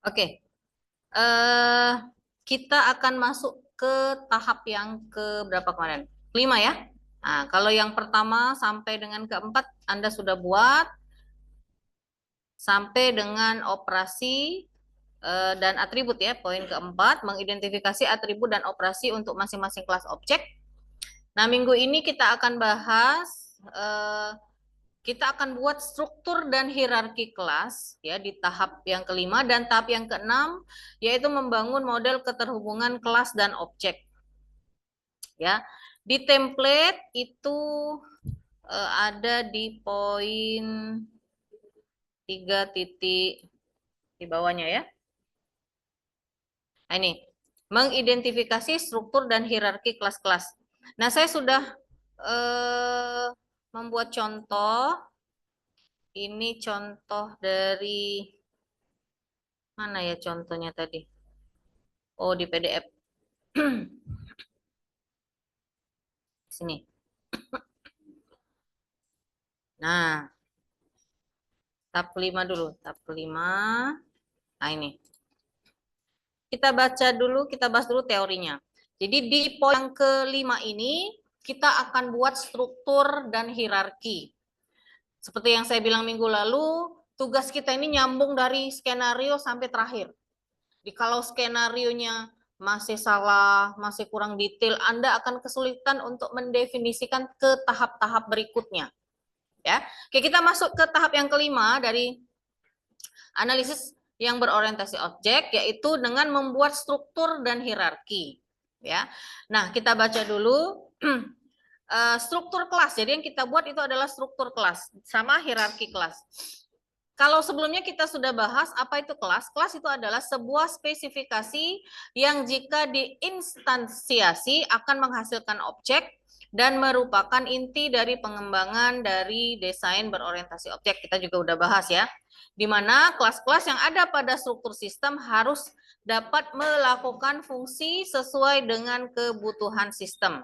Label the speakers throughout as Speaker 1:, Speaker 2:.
Speaker 1: Oke, eh kita akan masuk ke tahap yang ke berapa kemarin? 5 ya. Nah, kalau yang pertama sampai dengan keempat Anda sudah buat sampai dengan operasi dan atribut ya. Poin keempat, mengidentifikasi atribut dan operasi untuk masing-masing kelas objek. Nah, minggu ini kita akan bahas kita akan buat struktur dan hierarki kelas ya di tahap yang kelima dan tahap yang keenam yaitu membangun model keterhubungan kelas dan objek ya. Di template itu ada di poin 3 titik di bawahnya ya. Nah, ini mengidentifikasi struktur dan hierarki kelas-kelas. Nah, saya sudah membuat contoh. Ini contoh dari mana ya contohnya tadi? Oh, di PDF. Sini. Nah, tab 5 dulu. Tab 5. Nah, ini. Kita baca dulu, kita bahas dulu teorinya. Jadi di poin yang kelima ini, kita akan buat struktur dan hierarki. Seperti yang saya bilang minggu lalu, tugas kita ini nyambung dari skenario sampai terakhir. Jadi kalau skenario-nya masih salah, masih kurang detail, Anda akan kesulitan untuk mendefinisikan ke tahap-tahap berikutnya. Ya, oke, kita masuk ke tahap yang kelima dari analisis yang berorientasi objek, yaitu dengan membuat struktur dan hierarki. Ya, nah kita baca dulu struktur kelas. Jadi yang kita buat itu adalah struktur kelas sama hierarki kelas. Kalau sebelumnya kita sudah bahas apa itu kelas. Kelas itu adalah sebuah spesifikasi yang jika diinstansiasi akan menghasilkan objek dan merupakan inti dari pengembangan dari desain berorientasi objek. Kita juga udah bahas ya. Di mana kelas-kelas yang ada pada struktur sistem harus dapat melakukan fungsi sesuai dengan kebutuhan sistem.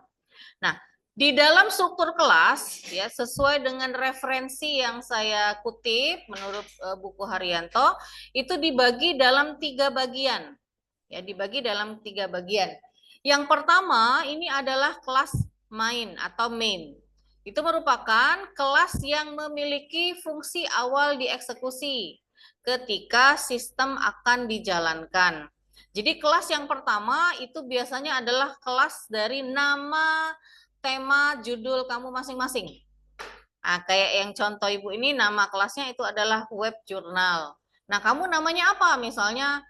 Speaker 1: Nah, di dalam struktur kelas, ya sesuai dengan referensi yang saya kutip menurut buku Haryanto, itu dibagi dalam 3 bagian. Ya, dibagi dalam 3 bagian. Yang pertama ini adalah kelas main atau main. Itu merupakan kelas yang memiliki fungsi awal dieksekusi ketika sistem akan dijalankan. Jadi kelas yang pertama itu biasanya adalah kelas dari nama, tema, judul kamu masing-masing. Nah, kayak yang contoh ibu ini nama kelasnya itu adalah web jurnal. Nah, kamu namanya apa? Misalnya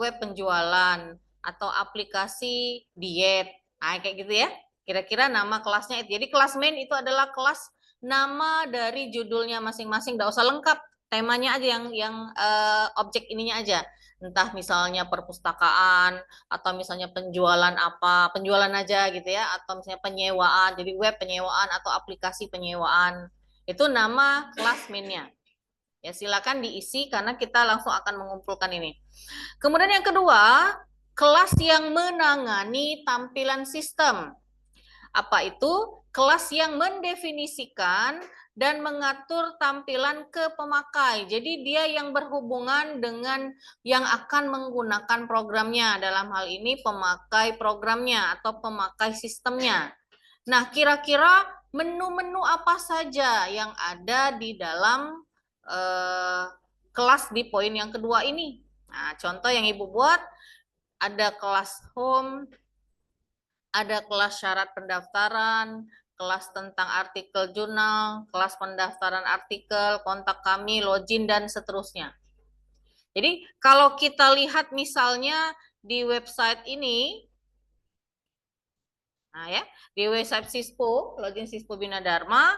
Speaker 1: web penjualan atau aplikasi diet. Nah, kayak gitu ya. Kira-kira nama kelasnya itu. Jadi kelas main itu adalah kelas nama dari judulnya masing-masing. Nggak usah lengkap. Temanya aja yang objek ininya aja. Entah misalnya perpustakaan atau misalnya penjualan apa, penjualan aja gitu ya, atau misalnya penyewaan, jadi web penyewaan atau aplikasi penyewaan. Itu nama kelas mainnya. Ya, silakan diisi karena kita langsung akan mengumpulkan ini. Kemudian yang kedua, kelas yang menangani tampilan sistem. Apa itu? Kelas yang mendefinisikan dan mengatur tampilan ke pemakai. Jadi dia yang berhubungan dengan yang akan menggunakan programnya. Dalam hal ini pemakai programnya atau pemakai sistemnya. Nah, kira-kira menu-menu apa saja yang ada di dalam kelas di poin yang kedua ini? Nah, contoh yang Ibu buat, ada kelas home, ada kelas syarat pendaftaran, kelas tentang artikel jurnal, kelas pendaftaran artikel, kontak kami, login, dan seterusnya. Jadi kalau kita lihat misalnya di website ini, nah ya, di website Sispo, login Sispo Bina Dharma,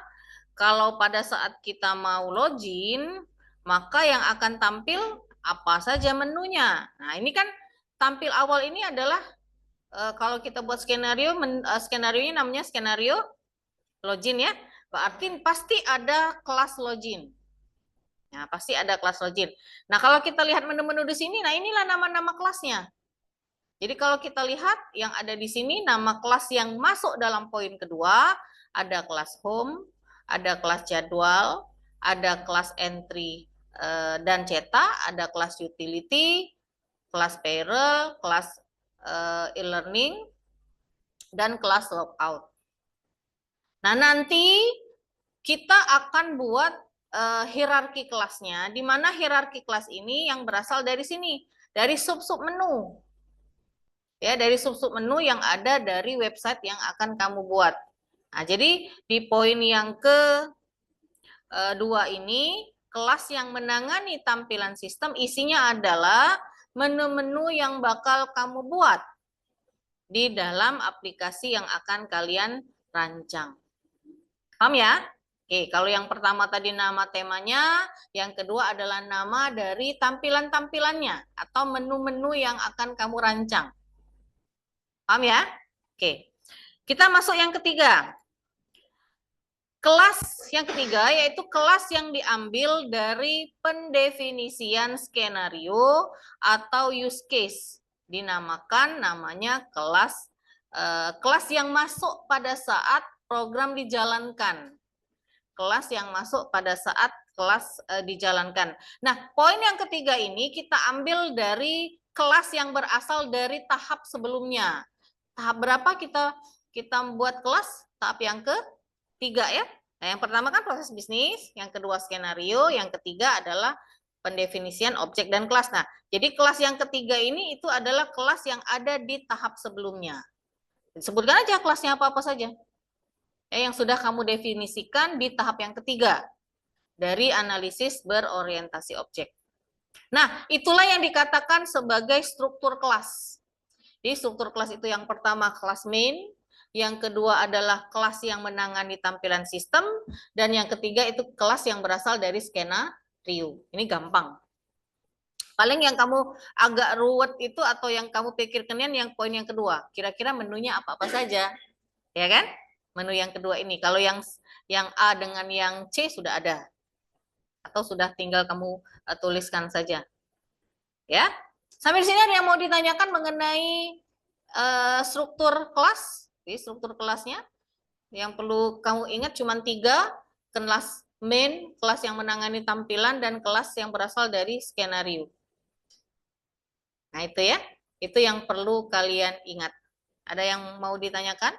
Speaker 1: kalau pada saat kita mau login, maka yang akan tampil apa saja menunya. Nah, ini kan tampil awal ini adalah kalau kita buat skenario, skenario ini namanya skenario login ya. Berarti pasti ada kelas login. Nah, pasti ada kelas login. Nah, kalau kita lihat menu-menu di sini, nah inilah nama-nama kelasnya. Jadi kalau kita lihat yang ada di sini nama kelas yang masuk dalam poin kedua, ada kelas home, ada kelas jadwal, ada kelas entry dan cetak, ada kelas utility, kelas payroll, kelas e-learning, dan kelas logout. Nah, nanti kita akan buat hierarki kelasnya, di mana hierarki kelas ini yang berasal dari sini, dari sub-sub menu. Ya, dari sub-sub menu yang ada dari website yang akan kamu buat. Nah, jadi di poin yang kedua ini, kelas yang menangani tampilan sistem isinya adalah menu-menu yang bakal kamu buat di dalam aplikasi yang akan kalian rancang. Paham ya? Oke, kalau yang pertama tadi nama temanya, yang kedua adalah nama dari tampilan-tampilannya atau menu-menu yang akan kamu rancang. Paham ya? Oke. Kita masuk yang ketiga. Kelas yang ketiga yaitu kelas yang diambil dari pendefinisian skenario atau use case. Dinamakan namanya kelas yang masuk pada saat program dijalankan. Kelas yang masuk pada saat kelas dijalankan. Nah, poin yang ketiga ini kita ambil dari kelas yang berasal dari tahap sebelumnya. Tahap berapa kita membuat kelas? Tahap yang ketiga ya. Nah, yang pertama kan proses bisnis, yang kedua skenario, yang ketiga adalah pendefinisian objek dan kelas. Nah, jadi kelas yang ketiga ini itu adalah kelas yang ada di tahap sebelumnya. Sebutkan aja kelasnya apa-apa saja. Yang sudah kamu definisikan di tahap yang ketiga dari analisis berorientasi objek. Nah, itulah yang dikatakan sebagai struktur kelas. Jadi struktur kelas itu yang pertama kelas main, yang kedua adalah kelas yang menangani tampilan sistem, dan yang ketiga itu kelas yang berasal dari skenario. Ini gampang. Paling yang kamu agak ruwet itu atau yang kamu pikirkan yang poin yang kedua. Kira-kira menunya apa-apa saja. Ya kan? Menu yang kedua ini. Kalau yang A dengan yang C sudah ada. Atau sudah tinggal kamu tuliskan saja. Ya. Sampai di sini ada yang mau ditanyakan mengenai struktur kelas. Jadi struktur kelasnya yang perlu kamu ingat cuma 3, kelas main, kelas yang menangani tampilan, dan kelas yang berasal dari skenario. Nah itu ya, itu yang perlu kalian ingat. Ada yang mau ditanyakan?